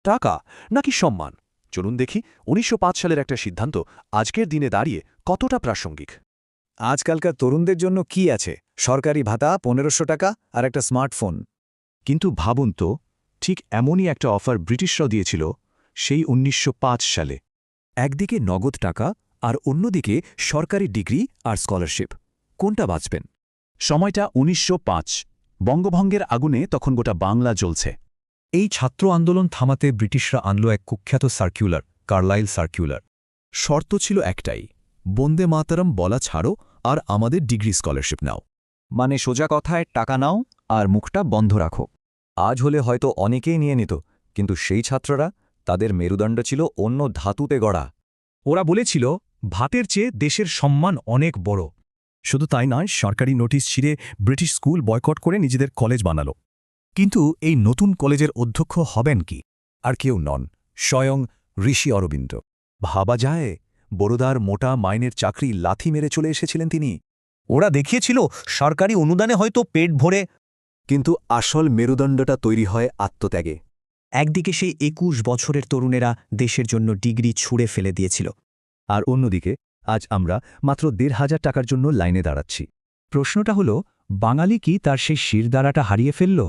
টাকা নাকি সম্মান? চলুন দেখি ১৯০৫ সালের একটা সিদ্ধান্ত আজকের দিনে দাঁড়িয়ে কতটা প্রাসঙ্গিক। আজকালকার তরুণদের জন্য কি আছে? সরকারি ভাতা ১৫০০ টাকা আর একটা স্মার্টফোন। কিন্তু ভাবুন তো, ঠিক এমনই একটা অফার ব্রিটিশরাও দিয়েছিল সেই ১৯০৫ সালে। একদিকে নগদ টাকা আর অন্যদিকে সরকারি ডিগ্রি আর স্কলারশিপ। কোনটা বাঁচবেন? সময়টা ১৯০৫। বঙ্গভঙ্গের আগুনে তখন গোটা বাংলা জ্বলছে। এই ছাত্র আন্দোলন থামাতে ব্রিটিশরা আনল এক কুখ্যাত সার্কুলার, কার্লাইল সার্কুলার। শর্ত ছিল একটাই, বন্দে মাতরম বলা ছাড়ো আর আমাদের ডিগ্রি স্কলারশিপ নাও। মানে সোজা কথায় টাকা নাও আর মুখটা বন্ধ রাখো। আজ হলে হয়তো অনেকেই নিয়ে নিত, কিন্তু সেই ছাত্ররা, তাদের মেরুদণ্ড ছিল অন্য ধাতুতে গড়া। ওরা বলেছিল, ভাতের চেয়ে দেশের সম্মান অনেক বড়। শুধু তাই নয়, সরকারি নোটিশ ছিঁড়ে ব্রিটিশ স্কুল বয়কট করে নিজেদের কলেজ বানালো। কিন্তু এই নতুন কলেজের অধ্যক্ষ হবেন কি? আর কেউ নন, স্বয়ং ঋষি অরবিন্দ। ভাবা যায়, বড়োদার মোটা মাইনের চাকরি লাথি মেরে চলে এসেছিলেন তিনি। ওরা দেখিয়েছিল সরকারি অনুদানে হয়তো পেট ভরে। কিন্তু আসল মেরুদণ্ডটা তৈরি হয় আত্মত্যাগে। একদিকে সেই ২১ বছরের তরুণেরা দেশের জন্য ডিগ্রি ছুঁড়ে ফেলে দিয়েছিল, আর অন্যদিকে আজ আমরা মাত্র ১৫০০ টাকার জন্য লাইনে দাঁড়াচ্ছি। প্রশ্নটা হলো, বাঙালি কি তার সেই শিরদাঁড়াটা হারিয়ে ফেলল?